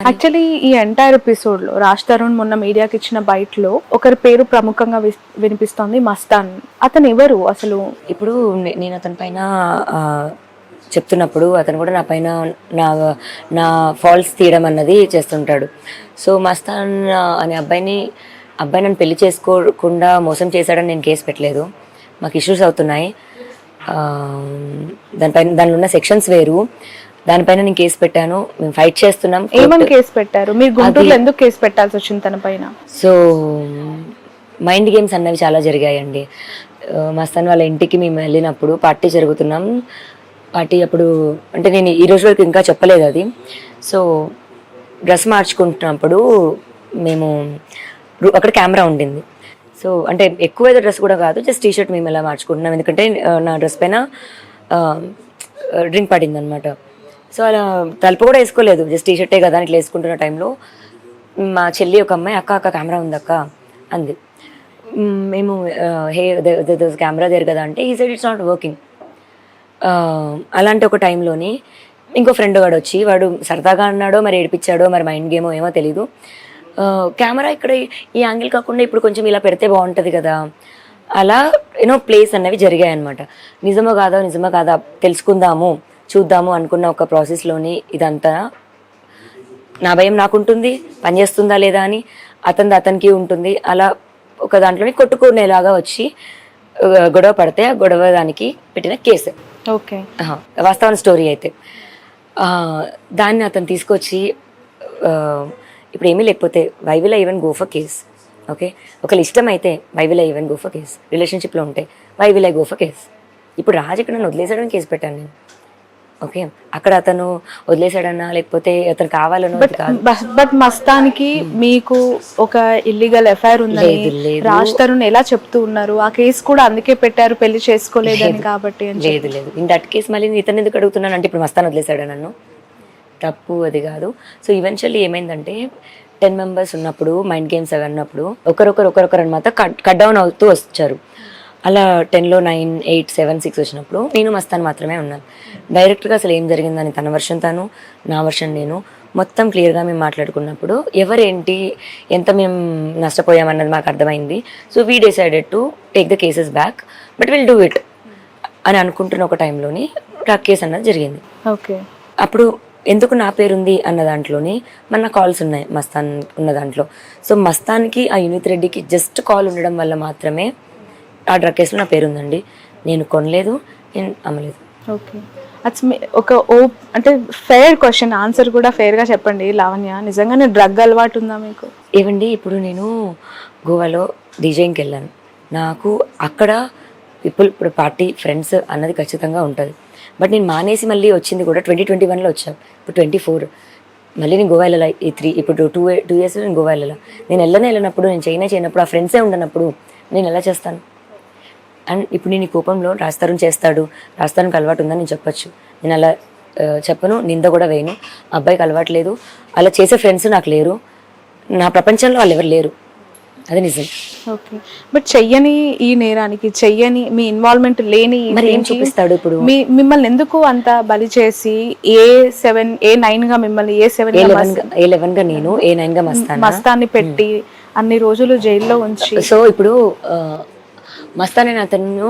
Actually ఈ entire episode లో రాజ్ తరుణ్ మొన్న మీడియాకి ఇచ్చిన బైట్ లో ఒకరి పేరు ప్రముఖంగా వినిపిస్తోంది, మస్తాన్. అతను ఎవరు అసలు? ఇప్పుడు నేను అతని పైన చెప్తున్నప్పుడు అతను కూడా నా పైన నా నా ఫాల్స్ తీయడం అన్నది చేస్తుంటాడు. సో మస్తాన్ అనే అబ్బాయి నన్ను పెళ్లి చేసుకోకుండా మోసం చేశాడని నేను కేసు పెట్టలేదు. మాకు ఇష్యూస్ అవుతున్నాయి. దానిలో ఉన్న సెక్షన్స్ వేరు. దానిపైన నేను కేసు పెట్టాను. మేము ఫైట్ చేస్తున్నాం. ఏమని కేసు పెట్టారు మీరు? గుంటూరులో ఎందుకు కేసు పెట్టాల్సి వచ్చింది తన పైన? సో మైండ్ గేమ్స్ అన్నవి చాలా జరిగాయండి. మస్తాన్ వాళ్ళ ఇంటికి మేము వెళ్ళినప్పుడు పార్టీ జరుగుతున్నాం. పార్టీ అప్పుడు అంటే నేను ఈ రోజు వరకు ఇంకా చెప్పలేదు అది. సో డ్రెస్ మార్చుకుంటున్నప్పుడు మేము అక్కడ కెమెరా ఉండింది. సో అంటే ఎక్కువ ఏదో డ్రెస్ కూడా కాదు, జస్ట్ టీ షర్ట్ మేము ఎలా మార్చుకుంటున్నాం, ఎందుకంటే నా డ్రెస్ పైన డ్రింక్ పడింది అనమాట. సో అలా తలుపు కూడా వేసుకోలేదు, జస్ట్ టీ షర్టే కదా అని ఇట్లా వేసుకుంటున్న టైంలో మా చెల్లి ఒక అమ్మాయి అక్క కెమెరా ఉందక్క అంది. మేము హే కెమెరా దేర్ కదా అంటే ఈ సైడ్ ఇట్స్ నాట్ వర్కింగ్. అలాంటి ఒక టైంలోని ఇంకో ఫ్రెండ్ వాడు వచ్చి, వాడు సరదాగా అన్నాడో మరి ఏడిపించాడో మరి మైండ్ గేమో ఏమో తెలీదు, కెమెరా ఇక్కడ ఈ యాంగిల్ కాకుండా ఇప్పుడు కొంచెం ఇలా పెడితే బాగుంటుంది కదా, అలా ప్లేస్ అన్నవి జరిగాయి అనమాట. నిజమో కాదా తెలుసుకుందాము చూద్దాము అనుకున్న ఒక ప్రాసెస్లోని ఇదంతా నా భయం నాకుంటుంది, పనిచేస్తుందా లేదా అని, అతనికి ఉంటుంది. అలా ఒక దాంట్లోని కొట్టుకునేలాగా వచ్చి గొడవ పడితే ఆ గొడవ దానికి పెట్టిన కేసు. ఓకే, వాస్తవ స్టోరీ అయితే దాన్ని అతను తీసుకొచ్చి ఇప్పుడు ఏమీ లేకపోతే why will I even go for case. Okay, ఒకళ్ళు ఇష్టం అయితే why will I even go for case. రిలేషన్షిప్లో ఉంటే why will I go for case. ఇప్పుడు రాజు ఇక్కడ నన్ను వదిలేసాడని కేసు పెట్టాను నేను. ఓకే, అక్కడ అతను వదిలేసాడన్నా లేకపోతే అతను కావాలనో బట్ మస్తానికి మీకు ఒక ఇల్లీగల్ ఎఫ్ఐఆర్ ఉందని రాజ్ తరుణ్ ఎలా చెప్తూ ఉన్నారు? ఆ కేసు కూడా అందుకే పెట్టారు, పెళ్లి చేసుకోలేదని కాబట్టి. లేదు ఇన్ దట్ కేసు మళ్ళీ ఇతను ఎందుకు అడుగుతున్నాను అంటే ఇప్పుడు మస్తాన్ వదిలేసాడు నన్ను, తప్పు అది కాదు. సో ఈవెన్చువల్లీ ఏమైందంటే 10 members ఉన్నప్పుడు మైండ్ గేమ్స్ అవి అన్నప్పుడు ఒకరొకరు అనమాట కట్ డౌన్ అవుతూ వచ్చారు. అలా 10లో 9, 8, 7, 6 వచ్చినప్పుడు నేను మస్తాన్ మాత్రమే ఉన్నాను. డైరెక్ట్గా అసలు ఏం జరిగిందని తన వర్షన్ తను, నా వర్షన్ నేను, మొత్తం క్లియర్గా మేము మాట్లాడుకున్నప్పుడు ఎవరేంటి ఎంత మేము నష్టపోయామన్నది మాకు అర్థమైంది. So we decided to take the cases back, but will do it అని అనుకుంటున్న ఒక టైంలోని డ్రగ్ కేసు అన్నది జరిగింది. ఓకే, అప్పుడు ఎందుకు నా పేరుంది అన్న దాంట్లోని మన కాల్స్ ఉన్నాయి మస్తాన్ ఉన్న దాంట్లో. సో మస్తాన్కి ఆ యూనిత్ రెడ్డికి జస్ట్ కాల్ ఉండడం వల్ల మాత్రమే ఆ డ్రగ్ కేసులో నా పేరుందండి. నేను కొనలేదు, నేను అమ్మలేదు. ఓకే, ఒక అంటే ఫెయిర్ క్వశ్చన్, ఆన్సర్ కూడా ఫెయిర్గా చెప్పండి లావణ్య. నిజంగానే డ్రగ్ అలవాటు ఉందా మీకు? ఏవండి, ఇప్పుడు నేను గోవాలో డీజేయింగ్కి వెళ్ళాను. నాకు అక్కడ ఇప్పుడు పార్టీ ఫ్రెండ్స్ అన్నది ఖచ్చితంగా ఉంటుంది. బట్ నేను మానేసి మళ్ళీ వచ్చింది కూడా 2021లో వచ్చాను. ఇప్పుడు 24 మళ్ళీ నేను గోవా వెళ్ళాలి. ఇప్పుడు 2 years నేను గోవా వెళ్ళాలి. నేను వెళ్ళినప్పుడు, నేను చేయనప్పుడు, ఆ ఫ్రెండ్సే ఉండనప్పుడు నేను ఎలా చేస్తాను? అండ్ ఇప్పుడు నేను ఈ కోపంలో రాజ్ తరుణ్ చేస్తాడు, రాజ్ తరుణ్కి అలవాటు ఉందని నేను చెప్పొచ్చు. నేను అలా చెప్పను, నింద కూడా వేయను. అబ్బాయికి అలవాటు లేదు, అలా చేసే ఫ్రెండ్స్ నాకు లేరు, నా ప్రపంచంలో వాళ్ళు ఎవరు లేరు, అది నిజం. ఓకే, బట్ చెయ్యని ఈ నేరానికి, చెయ్యని మీ ఇన్వాల్వ్మెంట్ లేని మరి ఏం చూపిస్తాడు? ఇప్పుడు మిమ్మల్ని ఎందుకు అంత బలి చేసి A7 A9 గా మిమ్మల్ని A11 గా నేను A9 గా మస్తాన్ని పెట్టి అన్ని రోజులు జైల్లో ఉంచి. సో ఇప్పుడు మస్తాన్ అనే అతను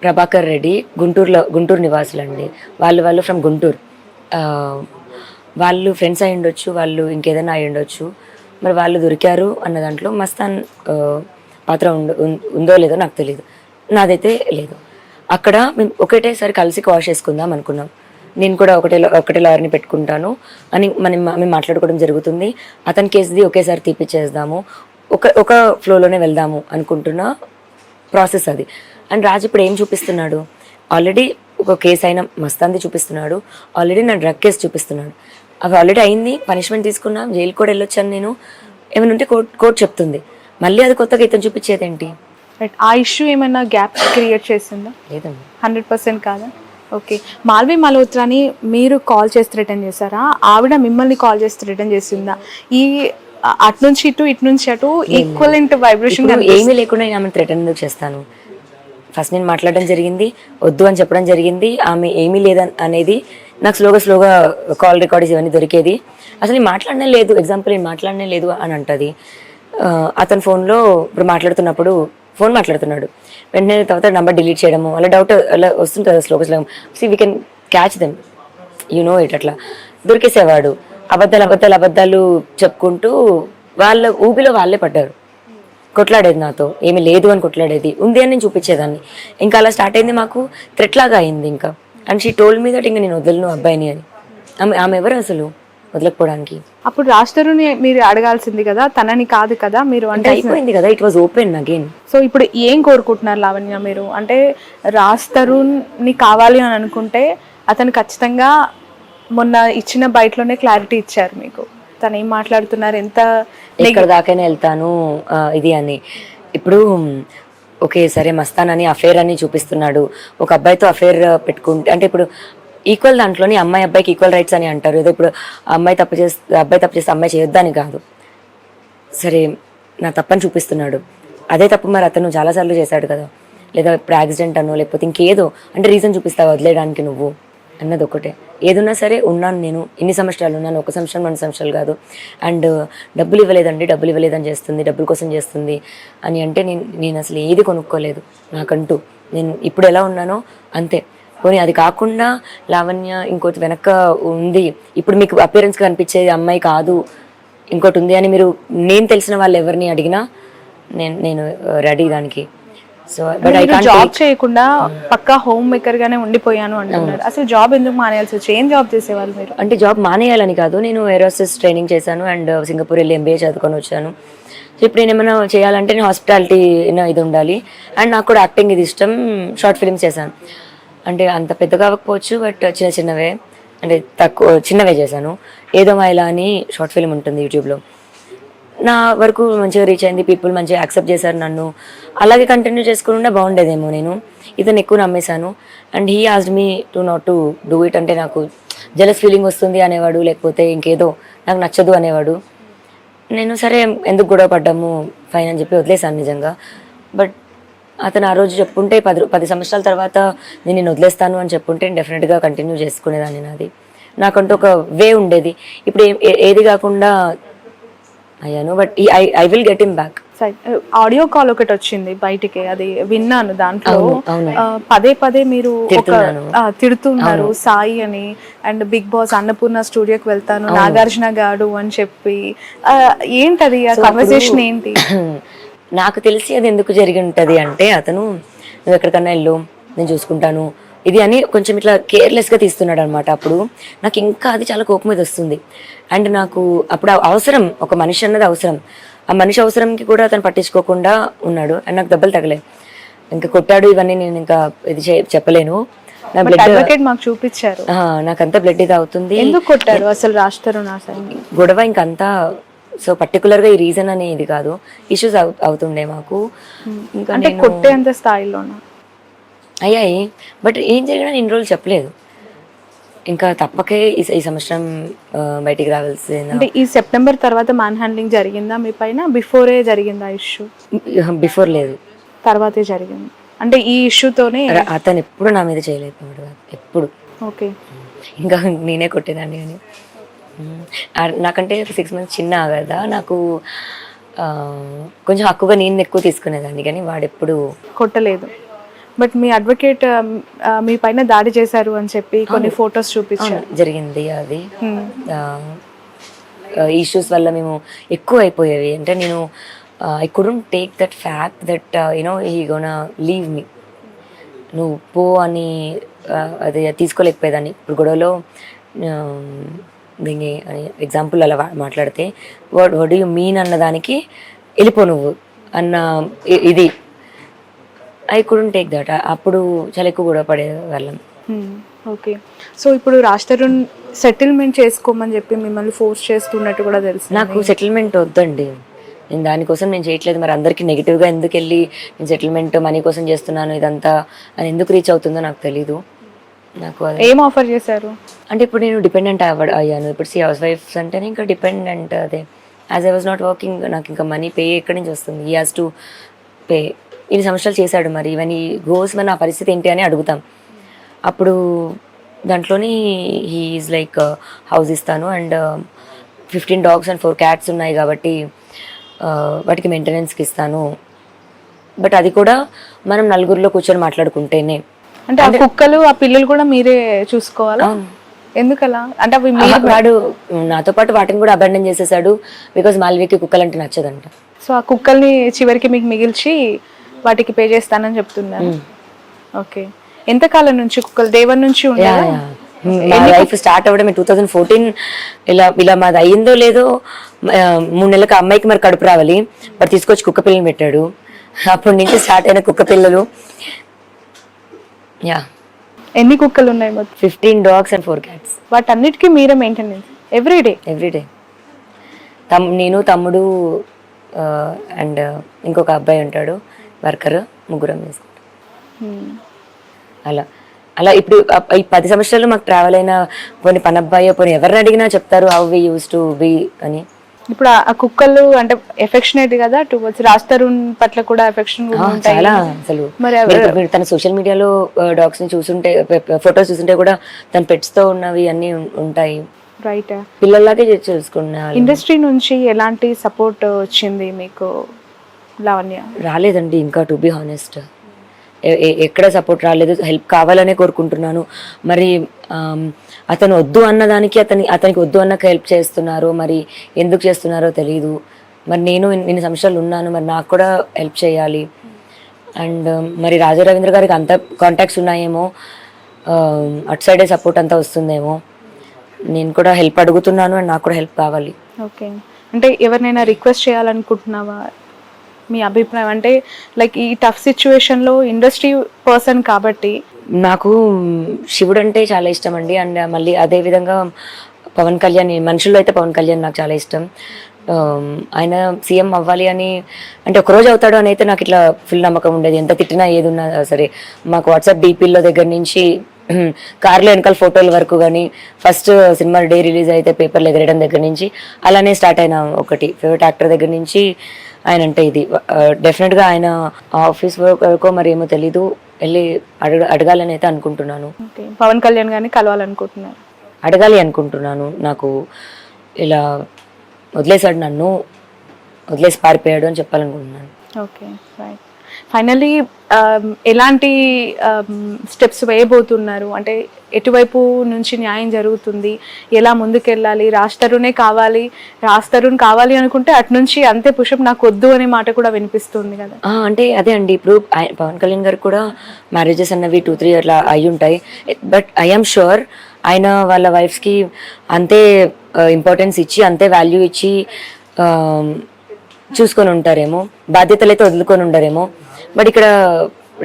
ప్రభాకర్ రెడ్డి గుంటూరు నివాసులు అండి. వాళ్ళు ఫ్రమ్ గుంటూరు. వాళ్ళు ఫ్రెండ్స్ అయి ఉండొచ్చు, వాళ్ళు ఇంకేదైనా అయి ఉండొచ్చు. మరి వాళ్ళు దొరికారు అన్న దాంట్లో మస్తాన్ పాత్ర ఉందో లేదో నాకు తెలియదు, నాదైతే లేదు. అక్కడ మేము ఒకటేసారి కలిసి వాష్ చేసుకుందాం అనుకున్నాం. నేను కూడా ఒకటే లాయర్ని పెట్టుకుంటాను అని మేము మాట్లాడుకోవడం జరుగుతుంది. అతని కేసుది ఒకేసారి తీపిచ్చేద్దాము, ఒక ఫ్లోలోనే వెళ్దాము అనుకుంటున్న ప్రాసెస్ అది. అండ్ రాజు ఇప్పుడు ఏం చూపిస్తున్నాడు? ఆల్రెడీ ఒక కేసు అయినా మస్తాన్ది చూపిస్తున్నాడు, ఆల్రెడీ నా డ్రగ్ కేసు చూపిస్తున్నాడు. అవి ఆల్రెడీ అయింది, పనిష్మెంట్ తీసుకున్నా, జైలు కూడా వెళ్ళొచ్చాను నేను. ఏమైనా ఉంటే కోర్టు చెప్తుంది, మళ్ళీ అది కొత్తగా ఇతను చూపించేది ఏంటి? ఆ ఇష్యూ ఏమైనా గ్యాప్ క్రియేట్ చేసిందా? లేదండి, 100% కాదా? ఓకే, మాల్వి మల్హోత్రాని మీరు కాల్ చేసి రిటర్న్ చేశారా? ఆవిడ మిమ్మల్ని కాల్ చేసి రిటర్న్ చేసిందా? ఈ అటు నుంచి అటు ఈక్వలెంట్ వైబ్రేషన్ ఏమీ లేకుండా నేను ఆమె థ్రెటన్ ఎందుకు చేస్తాను? ఫస్ట్ నేను మాట్లాడడం జరిగింది, వద్దు అని చెప్పడం జరిగింది. ఆమె ఏమీ లేదని అనేది నాకు స్లోగా కాల్ రికార్డ్స్ ఇవన్నీ దొరికేది. అసలు నేను మాట్లాడనే లేదు, ఎగ్జాంపుల్ నేను మాట్లాడనే లేదు అని అంటది. అతని ఫోన్లో ఇప్పుడు మాట్లాడుతున్నప్పుడు ఫోన్ మాట్లాడుతున్నాడు, వెంటనే తర్వాత నెంబర్ డిలీట్ చేయడము, అలా డౌట్ అలా వస్తుంటుంది స్లోగా. We can catch them, you know it. అట్లా దొరికేసేవాడు. అబద్ధాలు చెప్పుకుంటూ వాళ్ళ ఊబిలో వాళ్ళే పడ్డారు. కొట్లాడేది నాతో, ఏమీ లేదు అని కొట్లాడేది, ఉంది అని నేను చూపించేదాన్ని. ఇంకా అలా స్టార్ట్ అయింది, మాకు థ్రెట్ లాగా అయింది ఇంకా. And she told me that ఇంకా నేను వదలను అబ్బాయిని అని. ఆమె ఎవరు అసలు వదలకపోవడానికి? అప్పుడు రాజ్ తరుణ్ మీరు అడగాల్సింది కదా, తనని కాదు కదా మీరు. అంటే అయిపోయింది కదా, it was open again. So ఇప్పుడు ఏం కోరుకుంటున్నారు లావణ్య మీరు? అంటే రాజ్ తరుణ్ని కావాలి అని అనుకుంటే అతను ఖచ్చితంగా మొన్న ఇచ్చిన బయటలోనే క్లారిటీ ఇచ్చారు మీకు, తను ఏం మాట్లాడుతున్నారు, ఎంత ఎక్కడ దాకైనా వెళ్తాను ఇది అని. ఇప్పుడు ఓకే సరే మస్తానని అఫేర్ అని చూపిస్తున్నాడు, ఒక అబ్బాయితో అఫేర్ పెట్టుకుంటే అంటే ఇప్పుడు ఈక్వల్ దాంట్లోని అమ్మాయి అబ్బాయికి ఈక్వల్ రైట్స్ అని అంటారు. ఏదో ఇప్పుడు అబ్బాయి తప్పు చేస్తే అమ్మాయి చేయొద్దని కాదు. సరే నా తప్పని చూపిస్తున్నాడు, అదే తప్పు మరి అతను చాలాసార్లు చేశాడు కదా, లేదా ఇప్పుడు యాక్సిడెంట్ అనో లేకపోతే ఇంకేదో అంటే రీజన్ చూపిస్తావు వదిలేయడానికి నువ్వు అన్నది ఒకటే. ఏదున్నా సరే ఉన్నాను నేను, ఇన్ని సంవత్సరాలు ఉన్నాను, 1 సంవత్సరం 2 సంవత్సరాలు కాదు. అండ్ డబ్బులు ఇవ్వలేదని చేస్తుంది, డబ్బుల కోసం చేస్తుంది అని అంటే నేను అసలు ఏది కొనుక్కోలేదు నాకంటూ. నేను ఇప్పుడు ఎలా ఉన్నానో అంతే. పోనీ అది కాకుండా లావణ్య ఇంకోటి వెనక ఉంది, ఇప్పుడు మీకు అపియరెన్స్గా కనిపించేది అమ్మాయి కాదు ఇంకోటి ఉంది అని మీరు నేను తెలిసిన వాళ్ళు ఎవరిని అడిగినా నేను రెడీ దానికి. So but I can't job చేయకుండా పక్కా హోమ్ మేకర్ గానే ఉండిపోయాను అంటున్నారు. అసలు జాబ్ ఎందుకు మానేయాల్సి వచ్చి? ఏం జాబ్ చేసేవాళ్ళు మీరు? అంటే జాబ్ మానేయాలని కాదు, నేను ఏరోస్టెస్ ట్రైనింగ్ చేశాను అండ్ సింగపూర్ వెళ్ళి MBA చదువుకొని వచ్చాను. సో ఇప్పుడు నేను ఏమైనా చేయాలంటే నేను హాస్పిటాలిటీ ఇది ఉండాలి. అండ్ నాకు కూడా యాక్టింగ్ ఇది ఇష్టం. షార్ట్ ఫిల్మ్స్ చేశాను, అంటే అంత పెద్దగా అవ్వకపోవచ్చు బట్ చిన్నవే, అంటే చిన్నవే చేశాను. ఏదో మైలా అని షార్ట్ ఫిల్మ్ ఉంటుంది యూట్యూబ్లో, నా వరకు మంచిగా రీచ్ అయింది, పీపుల్ మంచిగా యాక్సెప్ట్ చేశారు నన్ను. అలాగే కంటిన్యూ చేసుకుంటే బాగుండేదేమో. నేను ఇతను ఎక్కువ నమ్మేశాను and he asked me to not to do it. అంటే నాకు జెలస్ ఫీలింగ్ వస్తుంది అనేవాడు, లేకపోతే ఇంకేదో నాకు నచ్చదు అనేవాడు. నేను సరే ఎందుకు గొడవ పడ్డాము ఫైన్ అని చెప్పి వదిలేశాను నిజంగా. బట్ అతను ఆ రోజు చెప్పుంటే 10 సంవత్సరాల తర్వాత నేను వదిలేస్తాను అని చెప్పుంటే డెఫినెట్గా కంటిన్యూ చేసుకునేదాన్ని. నాకంటూ ఒక వే ఉండేది. ఇప్పుడు ఏది కాకుండా అయ్యాను, but I will get him back. Audio call ఒకటి వచ్చింది బయటికి, అది విన్నాను. దాంట్లో పదే మీరు తిడుతున్నారు సాయి అని, అండ్ బిగ్ బాస్ అన్నపూర్ణ స్టూడియోకి వెళ్తాను నాగార్జున గాడు అని చెప్పి. ఏంటది ఆ కన్వర్సేషన్ ఏంటి? నాకు తెలిసి అది ఎందుకు జరిగి ఉంటుంది అంటే, అతను నువ్వు ఎక్కడికన్నా వెళ్ళు నేను చూసుకుంటాను ఇది అని కొంచెం ఇట్లా కేర్లెస్గా తీస్తున్నాడు అనమాట. అప్పుడు నాకు ఇంకా అది చాలా కోపం మీద వస్తుంది. అండ్ నాకు అప్పుడు అవసరం, ఒక మనిషి అన్నది అవసరం. ఆ మనిషి అవసరంకి కూడా అతను పట్టించుకోకుండా ఉన్నాడు అండ్ నాకు దెబ్బలు తగలే. ఇంకా కొట్టాడు ఇవన్నీ నేను ఇంకా ఇది చెప్పలేను. నా బ్లడ్ మాకు చూపించారు, నాకంతా బ్లడ్ ఇది అవుతుంది. ఎందుకు కొట్టారు అసలు రాజ్ తరుణ్? గొడవ ఇంకంతా. సో పర్టికులర్గా ఈ రీజన్ అనేది కాదు, ఇష్యూస్ అవుతుండే మాకు. ఇంకా అంటే కొట్టేంత స్థాయిలో అయ్యాయి, బట్ ఏం జరిగినా ఇన్ని రోజులు చెప్పలేదు. ఇంకా తప్పకే ఈ సంవత్సరం బయటికి రావాల్సింది. అంటే ఈ సెప్టెంబర్ తర్వాత మ్యాన్ హ్యాండ్లింగ్ జరిగిందా మీ పైన? బిఫోరే జరిగిందా ఇష్యూ? బిఫోర్ లేదు, తర్వాతే జరిగింది. అంటే ఈ ఇష్యూతోనే అతను ఎప్పుడు నా మీద చేయలేదు, ఎప్పుడు. ఓకే, ఇంకా నేనే కొట్టేదాన్ని. కానీ నాకంటే 6 months చిన్న కదా, నాకు కొంచెం హక్కుగా నేను ఎక్కువ తీసుకునేదాన్ని, కానీ వాడెప్పుడు కొట్టలేదు. బట్ మీ అడ్వకేట్ మీ పైన దాడి చేశారు అని చెప్పి కొన్ని ఫొటోస్ చూపించారు. జరిగింది అది. ఇష్యూస్ వల్ల మేము ఎక్కువ అయిపోయేవి. అంటే నేను I couldn't take that fact that he gonna leave me, నువ్వు పో అని అది తీసుకోలేకపోయేదాన్ని. ఇప్పుడు గొడవలో దీన్ని ఎగ్జాంపుల్ అలా మాట్లాడితే వాట్ డూ యూ మీన్ అన్నదానికి వెళ్ళిపో నువ్వు అన్న ఇది ఐ కుడెంట్ టేక్ దట్. అప్పుడు చాలా ఎక్కువ గొడవ పడే వాళ్ళం. ఓకే, సో ఇప్పుడు రాజ్ తరుణ్ సెటిల్మెంట్ చేసుకోమని చెప్పి మిమ్మల్ని ఫోర్స్ చేస్తున్నట్టు కూడా తెలుసు. నాకు సెటిల్మెంట్ వద్దండి, నేను దానికోసం నేను చేయట్లేదు. మరి అందరికీ నెగిటివ్గా ఎందుకు వెళ్ళి నేను సెటిల్మెంట్ మనీ కోసం చేస్తున్నాను ఇదంతా అని ఎందుకు రీచ్ అవుతుందో నాకు తెలీదు. నాకు ఏం ఆఫర్ చేశారు అంటే ఇప్పుడు నేను డిపెండెంట్ అయ్యాను. ఇప్పుడు హౌస్ వైఫ్స్ అంటేనే ఇంకా డిపెండెంట్. అదే as I was not working, నాకు ఇంకా మనీ పే ఎక్కడి నుంచి వస్తుంది? He has to pay. ఇన్ని సంవత్సరాలు చేశాడు, మరి ఇవన్నీ గోస్ మరి నా పరిస్థితి ఏంటి అని అడుగుతాం. అప్పుడు దాంట్లోని హీ ఈజ్ లైక్ హౌస్ ఇస్తాను అండ్ 15 dogs and 4 cats ఉన్నాయి కాబట్టి వాటికి మెయింటెనెన్స్కి ఇస్తాను. బట్ అది కూడా మనం నలుగురిలో కూర్చొని మాట్లాడుకుంటేనే. అంటే ఆ కుక్కలు ఆ పిల్లలు కూడా మీరే చూసుకోవాలా? ఎందుకలా? అంటే అవి వాడు నాతో పాటు వాటిని కూడా అబాండన్ చేసేసాడు బికాజ్ మాల్వికి కుక్కలు అంటే నచ్చదంట. సో ఆ కుక్కల్ని చివరికి మీకు మిగిల్చి వాటికి పే చేస్తానని చెప్తున్నారు. ఓకే, ఎంతకాలం నుంచి కుక్కలు డే 1 నుంచి ఉండాలా? మా లైఫ్ స్టార్ట్ అవ్వడం 2014 ఇలా మాది అయ్యిందో లేదో 3 నెలలకు అమ్మాయికి మరి కడుపు రావాలి, మరి తీసుకొచ్చి కుక్క పిల్లలు పెట్టాడు. అప్పటి నుంచి స్టార్ట్ అయిన కుక్క పిల్లలు. యా, ఎన్ని కుక్కలు ఉన్నాయి మొత్తం? 15 dogs and 4 cats. వాటన్నిటికీ మీరే మెయింటెనెన్స్ ఎవ్రీడే? నేను, తమ్ముడు అండ్ ఇంకొక అబ్బాయి ఉంటాడు వర్కర్, ముగ్గురం చేసుకుంటాం. అలా ఇప్పుడు ఈ 10 సంవత్సరాలు మాకు ట్రావెల్ అయిన పోనీ పనబ్బాయో పోనీ ఎవరిని అడిగినా చెప్తారు how we use to be అని. ఇప్పుడు ఆ కుక్కలు అంటే ఎఫెక్షనేట్ కదా టువర్డ్స్ రాజ్ తరుణ్ పట్ల కూడా ఎఫెక్షన్ ఉంటాయి చాలా. అసలు మీరు తన సోషల్ మీడియాలో డాగ్స్ ని చూస్తుంటే, ఫొటోస్ చూస్తుంటే కూడా తన పెట్స్ తో ఉన్నవి అన్ని ఉంటాయి. రైట్, పిల్లల్లాగే చూసుకున్నారు. ఇండస్ట్రీ నుంచి ఎలాంటి సపోర్ట్ వచ్చింది మీకు లావణ్య? రాలేదండి ఇంకా, టు బి హానెస్ట్. ఎక్కడ సపోర్ట్ రాలేదు. హెల్ప్ కావాలనే కోరుకుంటున్నాను. మరి అతను వద్దు అన్నదానికి అతనికి వద్దు అన్నకు హెల్ప్ చేస్తున్నారు, మరి ఎందుకు చేస్తున్నారో తెలియదు. మరి నేను ఇన్ని సంవత్సరాలు ఉన్నాను, మరి నాకు కూడా హెల్ప్ చేయాలి. అండ్ మరి రాజా రవీంద్ర గారికి అంత కాంటాక్ట్స్ ఉన్నాయేమో, అటు సైడే సపోర్ట్ అంతా వస్తుందేమో. నేను కూడా హెల్ప్ అడుగుతున్నాను అండ్ నాకు కూడా హెల్ప్ కావాలి. ఓకే, అంటే ఎవరినైనా రిక్వెస్ట్ చేయాలనుకుంటున్నావా? మీ అభిప్రాయం అంటే లైక్ ఈ టఫ్ సిచ్యువేషన్లో ఇండస్ట్రీ పర్సన్ కాబట్టి. నాకు శివుడు అంటే చాలా ఇష్టం అండి. అండ్ మళ్ళీ అదే విధంగా పవన్ కళ్యాణ్, మనుషుల్లో అయితే పవన్ కళ్యాణ్ నాకు చాలా ఇష్టం. ఆయన సీఎం అవ్వాలి అని అంటే ఒకరోజు అవుతాడు అని అయితే నాకు ఇట్లా ఫుల్ నమ్మకం ఉండేది. ఎంత తిట్టినా ఏది ఉన్నా సరే. మాకు వాట్సాప్ డీపీల్లో దగ్గర నుంచి కార్లో వెనకాల ఫోటోల వరకు కానీ, ఫస్ట్ సినిమా డే రిలీజ్ అయితే పేపర్లు ఎగరేయడం దగ్గర నుంచి అలానే స్టార్ట్ అయిన ఒకటి ఫేవరెట్ యాక్టర్ దగ్గర నుంచి ఆయన అంటే ఇది డెఫినెట్గా ఆయన ఆఫీస్ వరకు మరి ఏమో తెలీదు, వెళ్ళి అడగాలని అయితే అనుకుంటున్నాను. పవన్ కళ్యాణ్ గారిని కలవాలనుకుంటున్నాను, అడగాలి అనుకుంటున్నాను. నాకు ఇలా వదిలేసాడు, నన్ను వదిలేసి పారిపోయాడు అని చెప్పాలనుకుంటున్నాను. Okay, right. ఫైనల్లీ ఎలాంటి స్టెప్స్ వేయబోతున్నారు? అంటే ఎటువైపు నుంచి న్యాయం జరుగుతుంది, ఎలా ముందుకెళ్ళాలి? రాజ్ తరుణ్ కావాలి అనుకుంటే అటు నుంచి అంతే పుషప్ నాకు వద్దు అనే మాట కూడా వినిపిస్తుంది కదా. అంటే అదే అండి, ఇప్పుడు పవన్ కళ్యాణ్ గారు కూడా మ్యారేజెస్ అన్నవి 2-3 అట్లా అయి ఉంటాయి. బట్ ఐఎమ్ షూర్ ఆయన వాళ్ళ వైఫ్స్కి అంతే ఇంపార్టెన్స్ ఇచ్చి, అంతే వాల్యూ ఇచ్చి చూసుకొని ఉంటారేమో, బాధ్యతలు అయితే వదులుకొని ఉండరేమో. బట్ ఇక్కడ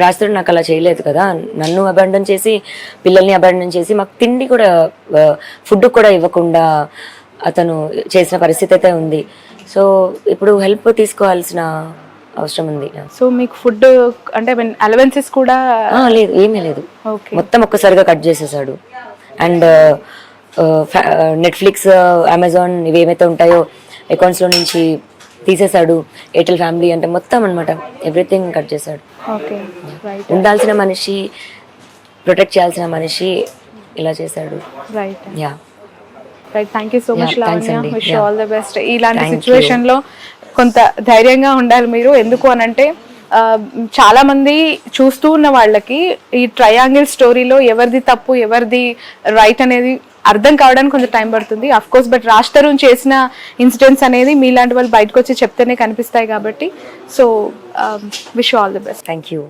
రాజు నాకు అలా చేయలేదు కదా. నన్ను అబాండన్ చేసి, పిల్లల్ని అబాండన్ చేసి, మాకు తిండి కూడా, ఫుడ్ కూడా ఇవ్వకుండా అతను చేసిన పరిస్థితి అయితే ఉంది. సో ఇప్పుడు హెల్ప్ తీసుకోవాల్సిన అవసరం ఉంది. సో మీకు ఫుడ్ అంటే అలవెన్సెస్ కూడా లేదు, ఏమీ లేదు. మొత్తం ఒక్కసారిగా కట్ చేసేసాడు. అండ్ నెట్ఫ్లిక్స్, అమెజాన్ ఇవి ఏమైతే ఉంటాయో అకౌంట్స్లో నుంచి తీసేశాడు. ఎయిర్టెల్ ఫ్యామిలీ అంటే మొత్తం అనమాట ఎవ్రీథింగ్ కట్ చేశాడు. ఉండాల్సిన మనిషి, ప్రొటెక్ట్ చేయాల్సిన మనిషి ఇలా చేశాడు. Right, yeah, right. Thank you so much Lavanya, wish you all the best. ఇలాంటి సిచ్యువేషన్ లో కొంత ధైర్యంగా ఉండాలి మీరు. ఎందుకు అనంటే చాలా మంది చూస్తూ ఉన్న వాళ్ళకి ఈ ట్రయాంగిల్ స్టోరీలో ఎవరిది తప్పు ఎవరిది రైట్ అనేది అర్థం కావడానికి కొంచెం టైం పడుతుంది of course. But Raj Tarun చేసిన ఇన్సిడెంట్స్ అనేది మీలాంటి వాళ్ళు బయటకు వచ్చి చెప్తేనే కనిపిస్తాయి కాబట్టి. So wish you all the best. Thank you.